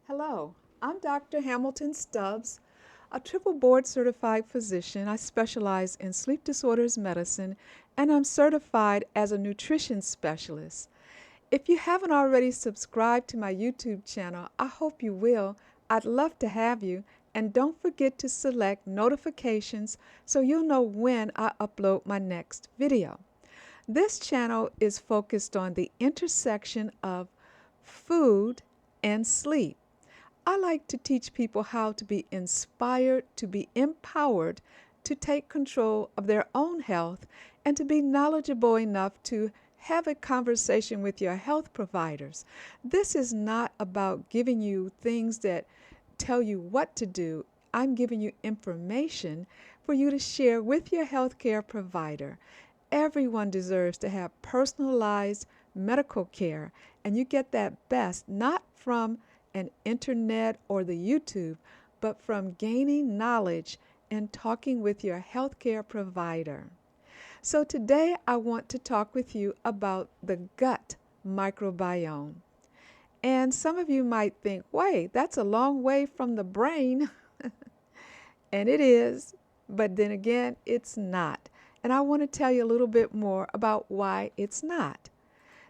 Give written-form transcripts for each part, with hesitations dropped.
Hello, I'm Dr. Hamilton Stubbs, a triple board certified physician. I specialize in sleep disorders medicine and I'm certified as a nutrition specialist. If you haven't already subscribed to my YouTube channel, I hope you will. I'd love to have you. And don't forget to select notifications so you'll know when I upload my next video. This channel is focused on the intersection of food and sleep. I like to teach people how to be inspired, to be empowered, to take control of their own health, and to be knowledgeable enough to have a conversation with your health providers. This is not about giving you things that tell you what to do. I'm giving you information for you to share with your healthcare provider. Everyone deserves to have personalized medical care, and you get that best not from an internet or the YouTube, but from gaining knowledge and talking with your healthcare provider. So today I want to talk with you about the gut microbiome. And some of you might think, wait, that's a long way from the brain. And it is, but then again, it's not. And I want to tell you a little bit more about why it's not.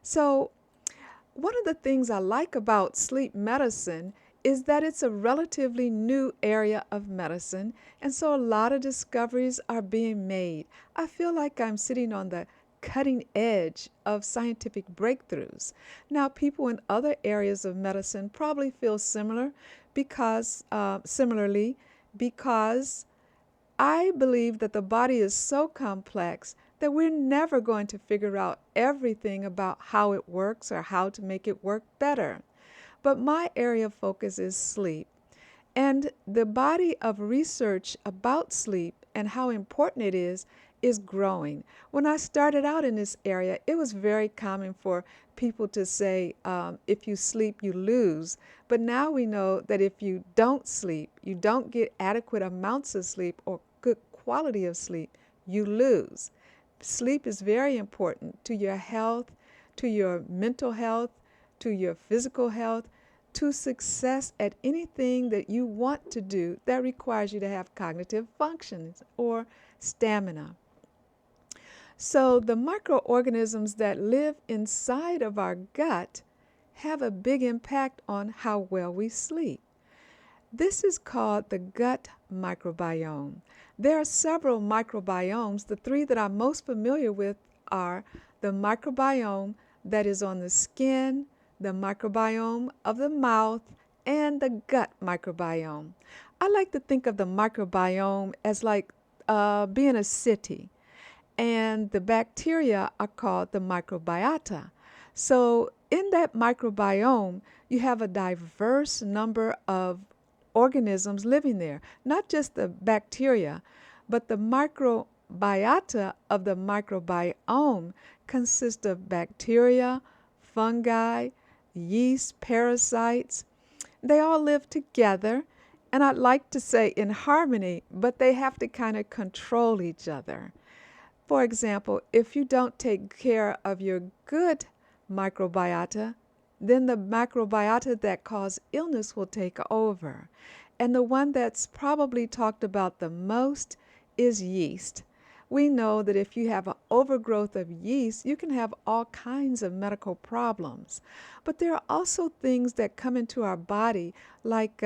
So, one of the things I like about sleep medicine is that it's a relatively new area of medicine, and so a lot of discoveries are being made. I feel like I'm sitting on the cutting edge of scientific breakthroughs. Now, people in other areas of medicine probably feel similarly because I believe that the body is so complex that we're never going to figure out everything about how it works or how to make it work better. But my area of focus is sleep. And the body of research about sleep and how important it is growing. When I started out in this area, it was very common for people to say, if you sleep, you lose. But now we know that if you don't sleep, you don't get adequate amounts of sleep or good quality of sleep, you lose. Sleep is very important to your health, to your mental health, to your physical health, to success at anything that you want to do that requires you to have cognitive functions or stamina. So the microorganisms that live inside of our gut have a big impact on how well we sleep. This is called the gut microbiome. There are several microbiomes. The three that I'm most familiar with are the microbiome that is on the skin, the microbiome of the mouth, and the gut microbiome. I like to think of the microbiome as like being a city, and the bacteria are called the microbiota. So in that microbiome, you have a diverse number of organisms living there, not just the bacteria, but the microbiota of the microbiome consists of bacteria, fungi, yeast, parasites. They all live together, and I'd like to say in harmony, but they have to kind of control each other. For example, if you don't take care of your good microbiota, then the microbiota that cause illness will take over. And the one that's probably talked about the most is yeast. We know that if you have an overgrowth of yeast, you can have all kinds of medical problems. But there are also things that come into our body, like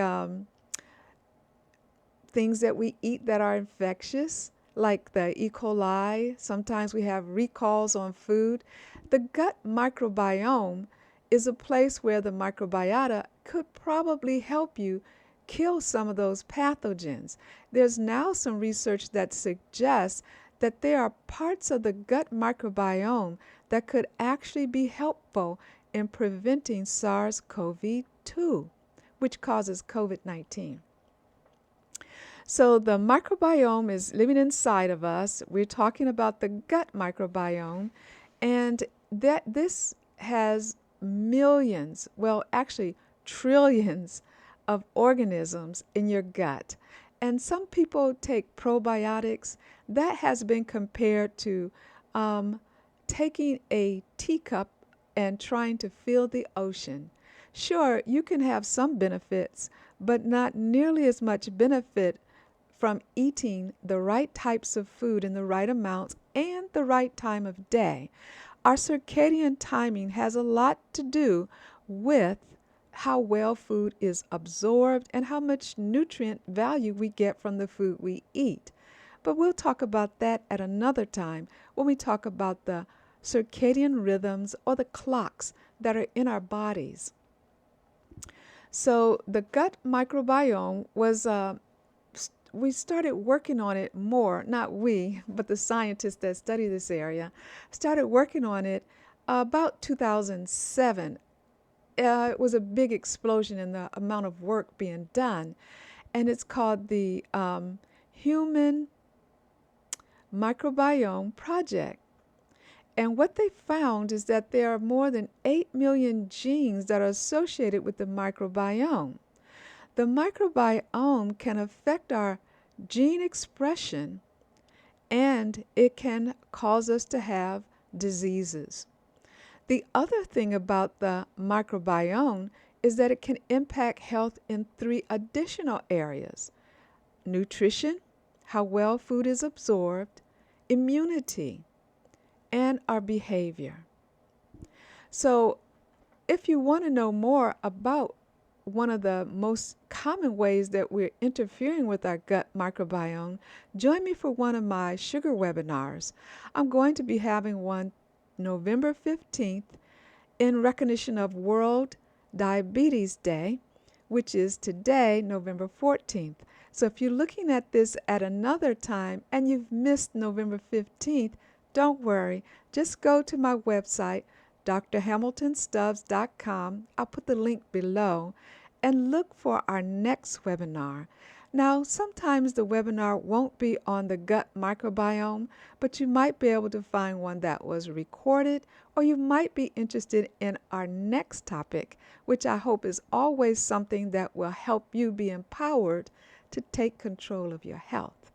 things that we eat that are infectious, like the E. coli. Sometimes we have recalls on food. The gut microbiome is a place where the microbiota could probably help you kill some of those pathogens. There's now some research that suggests that there are parts of the gut microbiome that could actually be helpful in preventing SARS-CoV-2, which causes COVID-19. So the microbiome is living inside of us. We're talking about the gut microbiome, and that this has millions, well, actually trillions of organisms in your gut. And some people take probiotics. That has been compared to taking a teacup and trying to fill the ocean. Sure, you can have some benefits, but not nearly as much benefit from eating the right types of food in the right amounts and the right time of day. Our circadian timing has a lot to do with how well food is absorbed and how much nutrient value we get from the food we eat. But we'll talk about that at another time when we talk about the circadian rhythms or the clocks that are in our bodies. So the gut microbiome was we started working on it more, not we, but the scientists that study this area started working on it about 2007. It was a big explosion in the amount of work being done, and it's called the Human Microbiome Project. And what they found is that there are more than 8 million genes that are associated with the microbiome. The microbiome can affect our gene expression, and it can cause us to have diseases. The other thing about the microbiome is that it can impact health in 3 additional areas: nutrition, how well food is absorbed, immunity, and our behavior. So, if you want to know more about one of the most common ways that we're interfering with our gut microbiome, join me for one of my sugar webinars. I'm going to be having one November 15th in recognition of World Diabetes Day, which is today, November 14th. So if you're looking at this at another time and you've missed November 15th, don't worry. Just go to my website, drhamiltonstubbs.com. I'll put the link below and look for our next webinar. Now, sometimes the webinar won't be on the gut microbiome, but you might be able to find one that was recorded, or you might be interested in our next topic, which I hope is always something that will help you be empowered to take control of your health.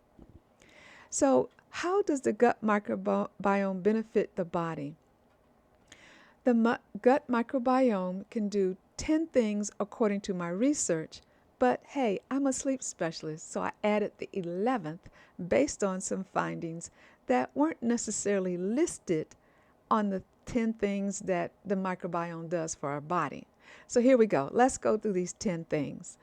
So, how does the gut microbiome benefit the body? The gut microbiome can do 10 things according to my research, but hey, I'm a sleep specialist, so I added the 11th based on some findings that weren't necessarily listed on the 10 things that the microbiome does for our body. So here we go. Let's go through these 10 things.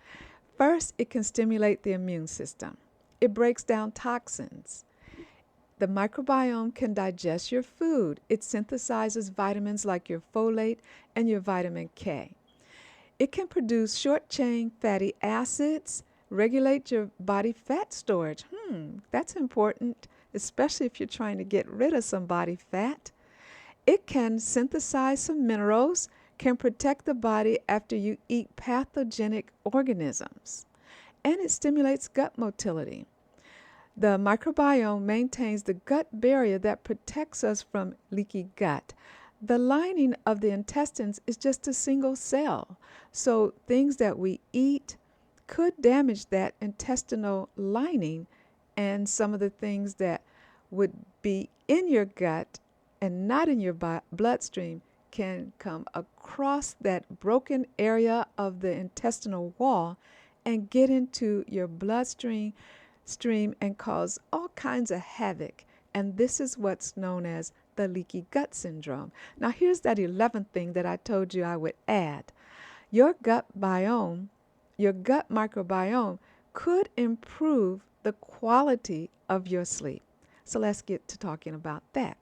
First, it can stimulate the immune system. It breaks down toxins. The microbiome can digest your food. It synthesizes vitamins like your folate and your vitamin K. It can produce short-chain fatty acids, regulate your body fat storage. That's important, especially if you're trying to get rid of some body fat. It can synthesize some minerals, can protect the body after you eat pathogenic organisms, and it stimulates gut motility. The microbiome maintains the gut barrier that protects us from leaky gut. The lining of the intestines is just a single cell, so things that we eat could damage that intestinal lining, and some of the things that would be in your gut and not in your bloodstream can come across that broken area of the intestinal wall and get into your bloodstream and cause all kinds of havoc. And this is what's known as the leaky gut syndrome. Now, here's that 11th thing that I told you I would add. Your gut microbiome could improve the quality of your sleep. So let's get to talking about that.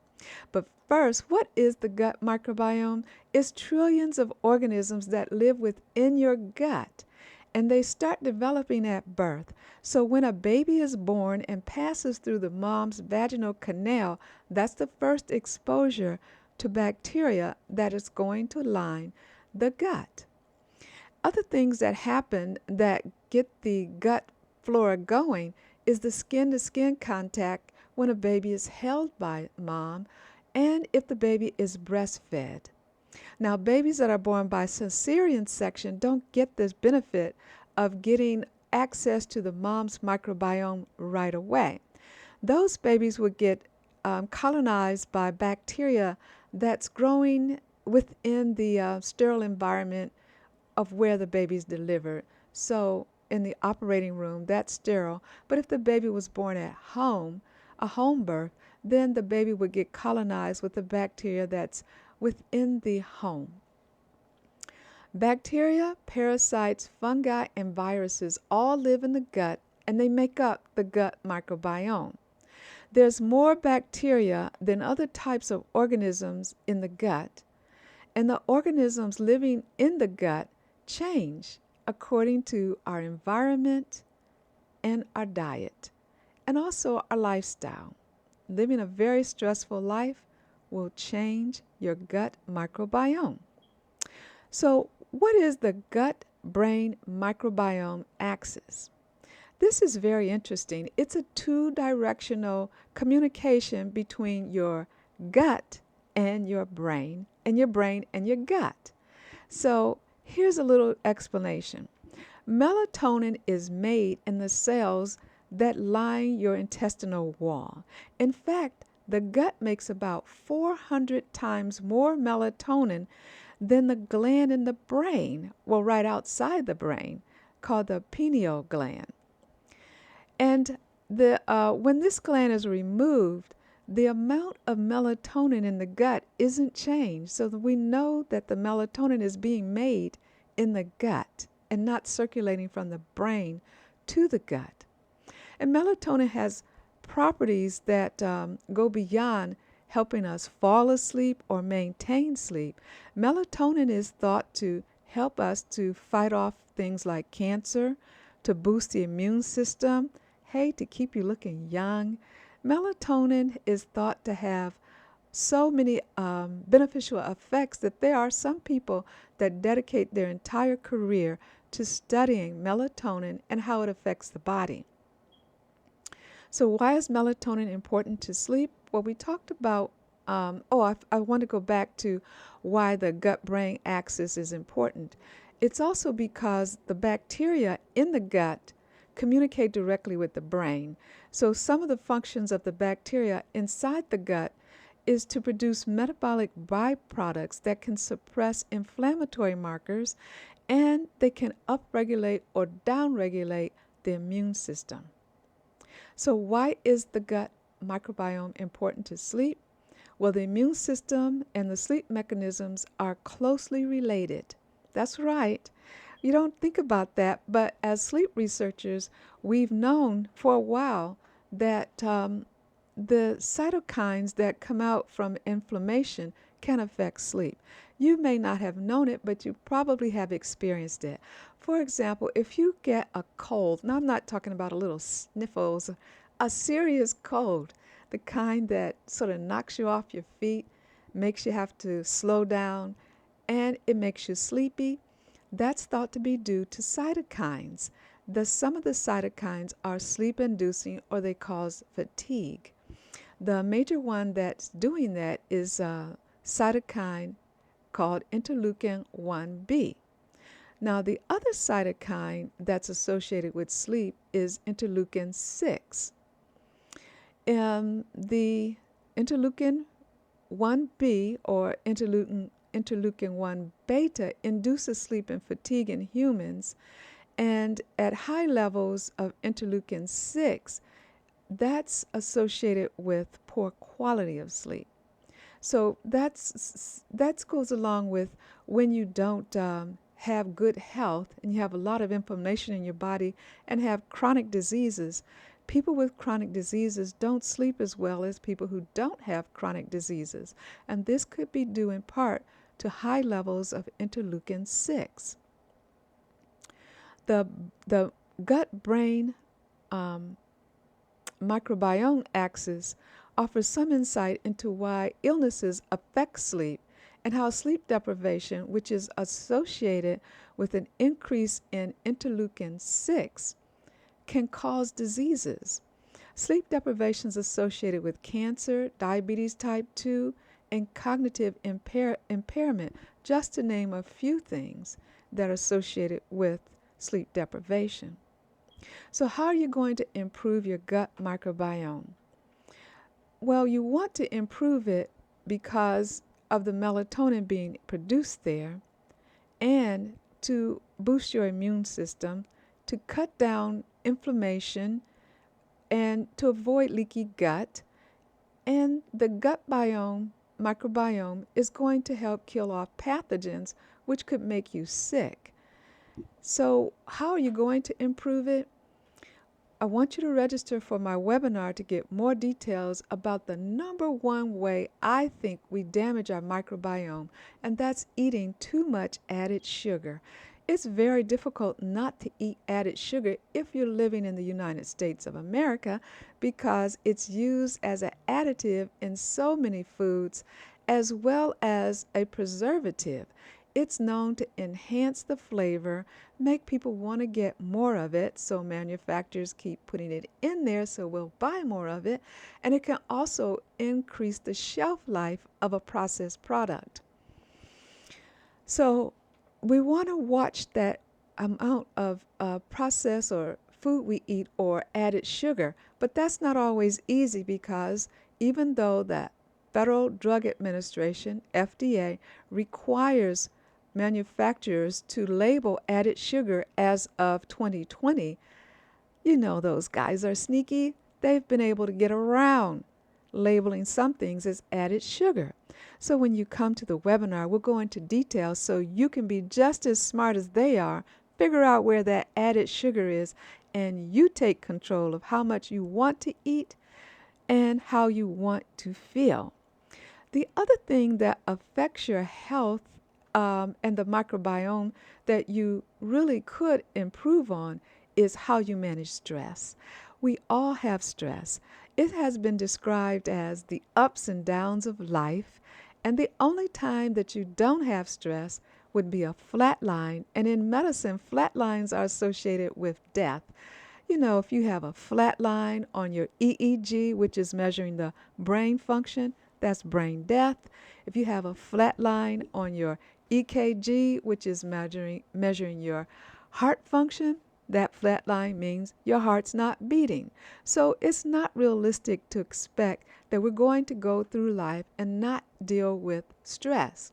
But first, what is the gut microbiome? It's trillions of organisms that live within your gut, and they start developing at birth. So when a baby is born and passes through the mom's vaginal canal, that's the first exposure to bacteria that is going to line the gut. Other things that happen that get the gut flora going is the skin-to-skin contact when a baby is held by mom and if the baby is breastfed. Now, babies that are born by cesarean section don't get this benefit of getting access to the mom's microbiome right away. Those babies would get colonized by bacteria that's growing within the sterile environment of where the baby's delivered. So in the operating room, that's sterile. But if the baby was born at home, a home birth, then the baby would get colonized with the bacteria that's within the home. Bacteria, parasites, fungi, and viruses all live in the gut, and they make up the gut microbiome. There's more bacteria than other types of organisms in the gut, and the organisms living in the gut change according to our environment and our diet, and also our lifestyle. Living a very stressful life will change your gut microbiome. So, what is the gut-brain microbiome axis? This is very interesting. It's a two-directional communication between your gut and your brain and your gut. So here's a little explanation. Melatonin is made in the cells that line your intestinal wall. In fact, the gut makes about 400 times more melatonin than the gland in the brain, well, right outside the brain, called the pineal gland. And when this gland is removed, the amount of melatonin in the gut isn't changed. So that we know that the melatonin is being made in the gut and not circulating from the brain to the gut. And melatonin has properties that go beyond helping us fall asleep or maintain sleep. Melatonin is thought to help us to fight off things like cancer, to boost the immune system, hey, to keep you looking young. Melatonin is thought to have so many beneficial effects that there are some people that dedicate their entire career to studying melatonin and how it affects the body. So why is melatonin important to sleep? Well, we talked about, I want to go back to why the gut-brain axis is important. It's also because the bacteria in the gut communicate directly with the brain. So some of the functions of the bacteria inside the gut is to produce metabolic byproducts that can suppress inflammatory markers, and they can upregulate or downregulate the immune system. So why is the gut microbiome important to sleep? Well, the immune system and the sleep mechanisms are closely related. That's right. You don't think about that, but as sleep researchers, we've known for a while that the cytokines that come out from inflammation can affect sleep. You may not have known it, but you probably have experienced it. For example, if you get a cold, now I'm not talking about a little sniffles, a serious cold, the kind that sort of knocks you off your feet, makes you have to slow down, and it makes you sleepy, that's thought to be due to cytokines. Some of the cytokines are sleep-inducing or they cause fatigue. The major one that's doing that is a cytokine called interleukin 1b. Now, the other cytokine that's associated with sleep is interleukin 6. The interleukin 1b or interleukin 1 beta induces sleep and fatigue in humans, and at high levels of interleukin 6, that's associated with poor quality of sleep. So that goes along with when you don't have good health and you have a lot of inflammation in your body and have chronic diseases. People with chronic diseases don't sleep as well as people who don't have chronic diseases. And this could be due in part to high levels of interleukin 6. The gut-brain microbiome axis offers some insight into why illnesses affect sleep and how sleep deprivation, which is associated with an increase in interleukin 6, can cause diseases. Sleep deprivation is associated with cancer, diabetes type 2, and cognitive impairment, just to name a few things that are associated with sleep deprivation. So how are you going to improve your gut microbiome? Well, you want to improve it because of the melatonin being produced there and to boost your immune system, to cut down inflammation, and to avoid leaky gut. And the gut biome, microbiome, is going to help kill off pathogens which could make you sick. So, how are you going to improve it? I want you to register for my webinar to get more details about the number one way I think we damage our microbiome, and that's eating too much added sugar. It's very difficult not to eat added sugar if you're living in the United States of America because it's used as an additive in so many foods as well as a preservative. It's known to enhance the flavor, make people want to get more of it, so manufacturers keep putting it in there so we'll buy more of it, and it can also increase the shelf life of a processed product. So we want to watch that amount of processed or food we eat or added sugar, but that's not always easy because even though the Federal Drug Administration, FDA, requires manufacturers to label added sugar as of 2020, you know those guys are sneaky. They've been able to get around labeling some things as added sugar. So when you come to the webinar, we'll go into detail so you can be just as smart as they are, figure out where that added sugar is, and you take control of how much you want to eat and how you want to feel. The other thing that affects your health and the microbiome that you really could improve on is how you manage stress. We all have stress. It has been described as the ups and downs of life, and the only time that you don't have stress would be a flat line. And in medicine, flat lines are associated with death. You know, if you have a flat line on your EEG, which is measuring the brain function, that's brain death. If you have a flat line on your EKG, which is measuring your heart function, that flat line means your heart's not beating. So it's not realistic to expect that we're going to go through life and not deal with stress.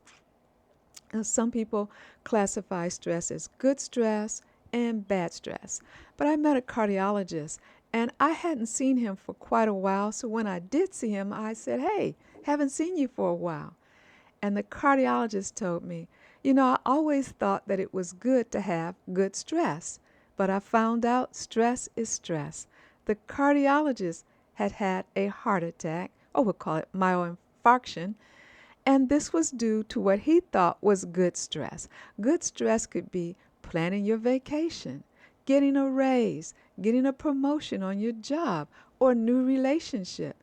Now, some people classify stress as good stress and bad stress. But I met a cardiologist and I hadn't seen him for quite a while. So when I did see him, I said, "Hey, haven't seen you for a while." And the cardiologist told me, "You know, I always thought that it was good to have good stress, but I found out stress is stress." The cardiologist had had a heart attack, or we'll call it myoinfarction, and this was due to what he thought was good stress. Good stress could be planning your vacation, getting a raise, getting a promotion on your job, or a new relationship.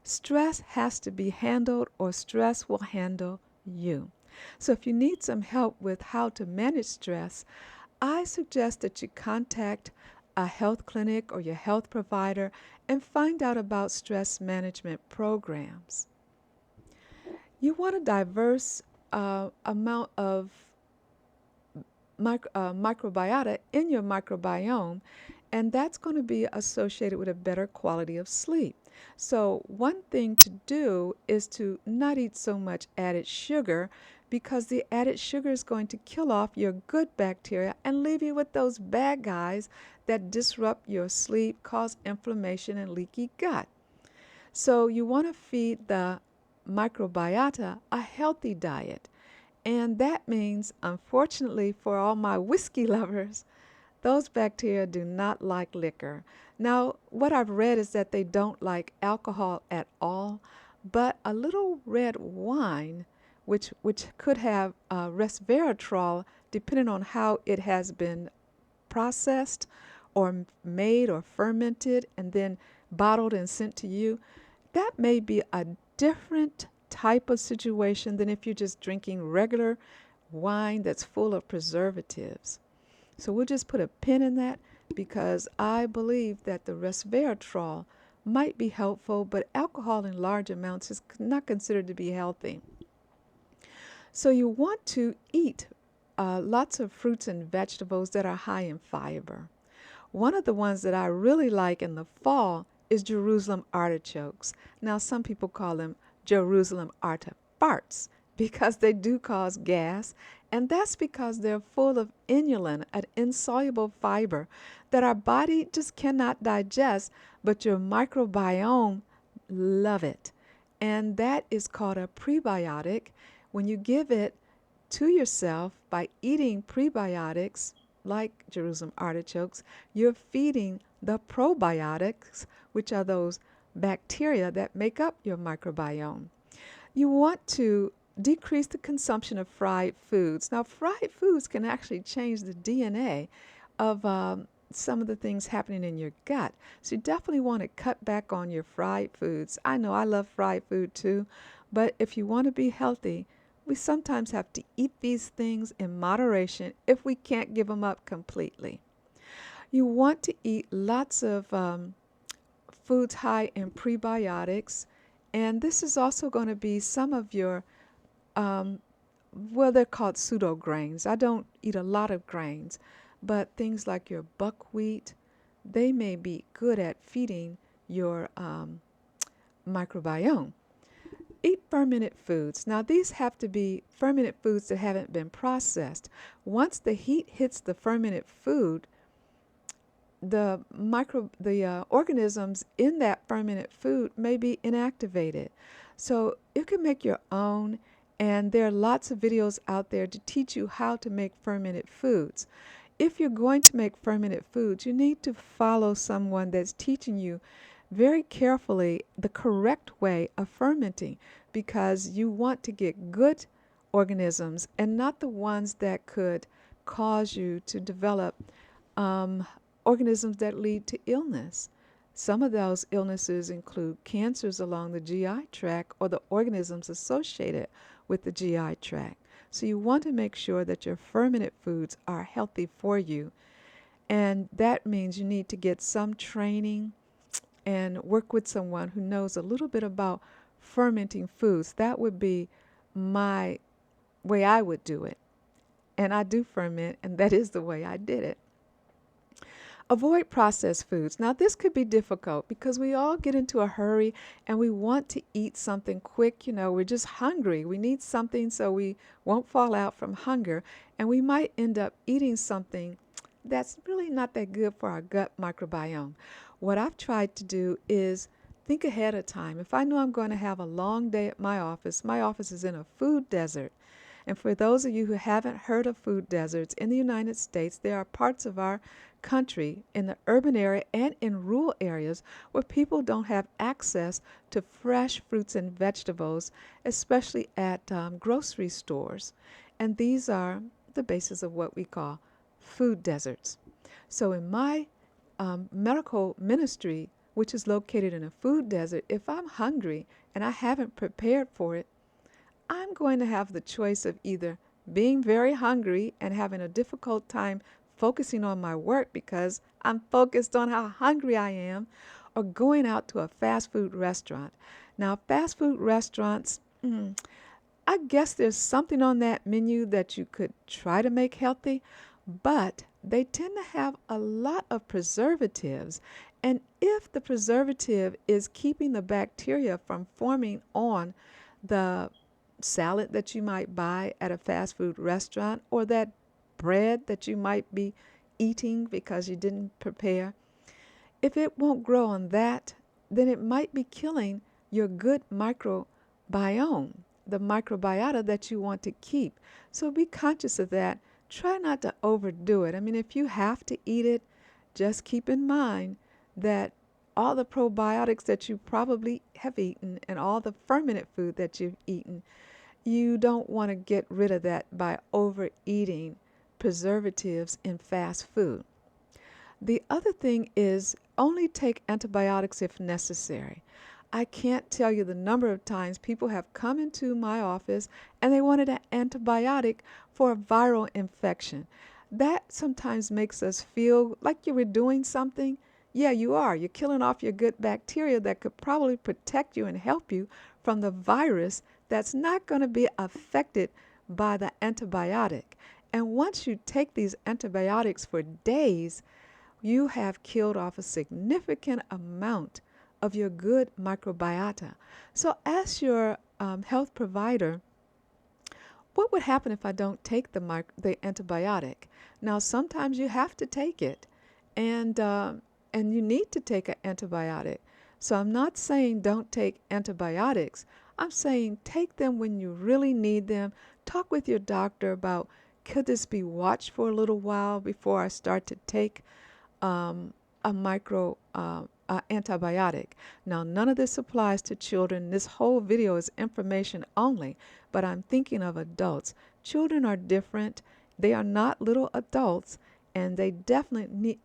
Stress has to be handled or stress will handle you. So if you need some help with how to manage stress, I suggest that you contact a health clinic or your health provider and find out about stress management programs. You want a diverse amount of microbiota in your microbiome, and that's going to be associated with a better quality of sleep. So one thing to do is to not eat so much added sugar because the added sugar is going to kill off your good bacteria and leave you with those bad guys that disrupt your sleep, cause inflammation and leaky gut. So you want to feed the microbiota a healthy diet. And that means, unfortunately, for all my whiskey lovers, those bacteria do not like liquor. Now, what I've read is that they don't like alcohol at all, but a little red wine, which could have resveratrol, depending on how it has been processed or made or fermented and then bottled and sent to you, that may be a different type of situation than if you're just drinking regular wine that's full of preservatives. So we'll just put a pin in that because I believe that the resveratrol might be helpful, but alcohol in large amounts is not considered to be healthy. So you want to eat lots of fruits and vegetables that are high in fiber. One of the ones that I really like in the fall is Jerusalem artichokes. Now, some people call them Jerusalem artifarts because they do cause gas, and that's because they're full of inulin, an insoluble fiber that our body just cannot digest, but your microbiome love it. And that is called a prebiotic. When you give it to yourself by eating prebiotics like Jerusalem artichokes, you're feeding the probiotics, which are those bacteria that make up your microbiome. You want to decrease the consumption of fried foods. Now, fried foods can actually change the DNA of some of the things happening in your gut. So you definitely want to cut back on your fried foods. I know I love fried food too, but if you want to be healthy, we sometimes have to eat these things in moderation if we can't give them up completely. You want to eat lots of foods high in prebiotics, and this is also going to be some of your, um, well, they're called pseudo grains. I don't eat a lot of grains, but things like your buckwheat, they may be good at feeding your microbiome. Eat fermented foods. Now, these have to be fermented foods that haven't been processed. Once the heat hits the fermented food, the organisms in that fermented food may be inactivated. So you can make your own, and there are lots of videos out there to teach you how to make fermented foods. If you're going to make fermented foods, you need to follow someone that's teaching you very carefully the correct way of fermenting, because you want to get good organisms and not the ones that could cause you to develop um, organisms that lead to illness. Some of those illnesses include cancers along the GI tract or the organisms associated with the GI tract. So you want to make sure that your fermented foods are healthy for you. And that means you need to get some training and work with someone who knows a little bit about fermenting foods. That would be my way I would do it. And I do ferment, and that is the way I did it. Avoid processed foods. Now, this could be difficult because we all get into a hurry and we want to eat something quick. You know, we're just hungry. We need something so we won't fall out from hunger. And we might end up eating something that's really not that good for our gut microbiome. What I've tried to do is think ahead of time. If I know I'm going to have a long day at my office is in a food desert. And for those of you who haven't heard of food deserts, in the United States, there are parts of our country in the urban area and in rural areas where people don't have access to fresh fruits and vegetables, especially at grocery stores. And these are the basis of what we call food deserts. So in my medical ministry, which is located in a food desert, if I'm hungry and I haven't prepared for it, I'm going to have the choice of either being very hungry and having a difficult time focusing on my work because I'm focused on how hungry I am, or going out to a fast food restaurant. Now, fast food restaurants, I guess there's something on that menu that you could try to make healthy, but they tend to have a lot of preservatives. And if the preservative is keeping the bacteria from forming on the salad that you might buy at a fast food restaurant, or that bread that you might be eating because you didn't prepare, if it won't grow on that, then it might be killing your good microbiome, the microbiota that you want to keep. So be conscious of that. Try not to overdo it. I mean, if you have to eat it, just keep in mind that all the probiotics that you probably have eaten and all the fermented food that you've eaten, you don't want to get rid of that by overeating preservatives in fast food. The other thing is only take antibiotics if necessary. I can't tell you the number of times people have come into my office and they wanted an antibiotic for a viral infection. That sometimes makes us feel like you were doing something. Yeah, you are. You're killing off your good bacteria that could probably protect you and help you from the virus that's not going to be affected by the antibiotic. And once you take these antibiotics for days, you have killed off a significant amount of your good microbiota. So ask your health provider what would happen if I don't take the antibiotic? Now, sometimes you have to take it, and and you need to take an antibiotic. So I'm not saying don't take antibiotics. I'm saying take them when you really need them. Talk with your doctor about, could this be watched for a little while before I start to take um, a antibiotic. Now, none of this applies to children. This whole video is information only, but I'm thinking of adults. Children are different. They are not little adults, and they definitely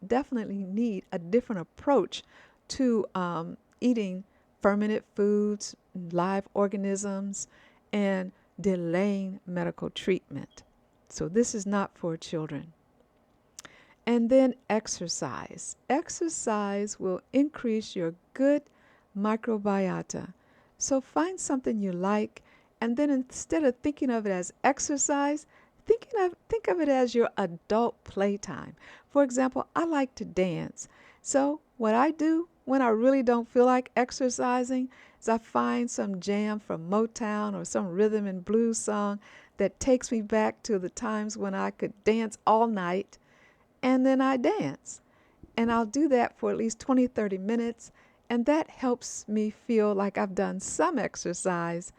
need a different approach to eating fermented foods, live organisms, and delaying medical treatment. So this is not for children. And then exercise. Exercise will increase your good microbiota. So find something you like, and then instead of thinking of it as exercise, think of it as your adult playtime. For example, I like to dance. So what I do when I really don't feel like exercising is I find some jam from Motown or some rhythm and blues song that takes me back to the times when I could dance all night, and then I dance. And I'll do that for at least 20, 30 minutes, and that helps me feel like I've done some exercise.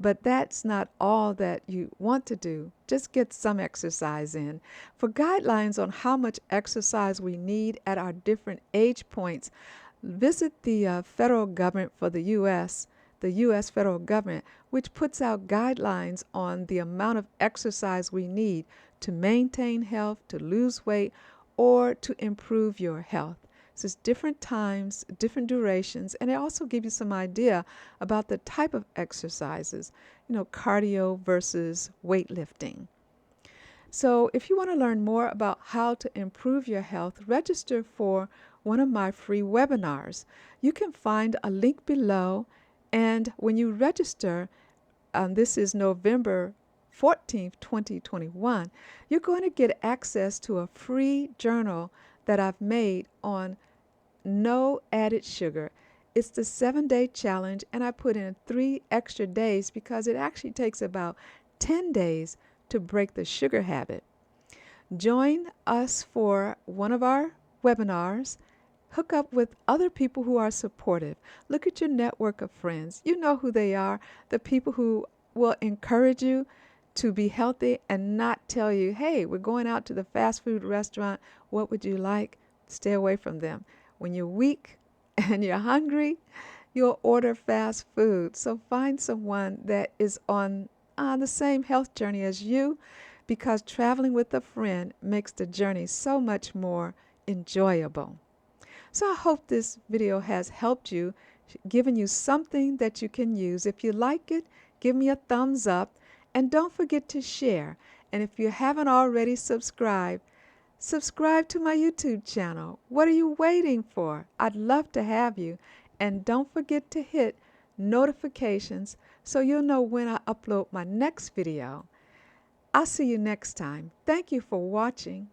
But that's not all that you want to do. Just get some exercise in. For guidelines on how much exercise we need at our different age points, visit the federal government for the U.S. federal government, which puts out guidelines on the amount of exercise we need to maintain health, to lose weight, or to improve your health. So it's different times, different durations, and it also gives you some idea about the type of exercises, cardio versus weightlifting. So if you want to learn more about how to improve your health, register for one of my free webinars. You can find a link below, and when you register, this is November 14th, 2021, you're going to get access to a free journal that I've made on no added sugar. It's the 7-day challenge, and I put in 3 extra days because it actually takes about 10 days to break the sugar habit. Join us for one of our webinars. Hook up with other people who are supportive. Look at your network of friends. You know who they are, the people who will encourage you to be healthy and not tell you, hey, we're going out to the fast food restaurant. What would you like? Stay away from them. When you're weak and you're hungry, you'll order fast food. So find someone that is on the same health journey as you, because traveling with a friend makes the journey so much more enjoyable. So I hope this video has helped you, given you something that you can use. If you like it, give me a thumbs up, and don't forget to share. And if you haven't already subscribed to my YouTube channel. What are you waiting for? I'd love to have you. And don't forget to hit notifications so you'll know when I upload my next video. I'll see you next time. Thank you for watching.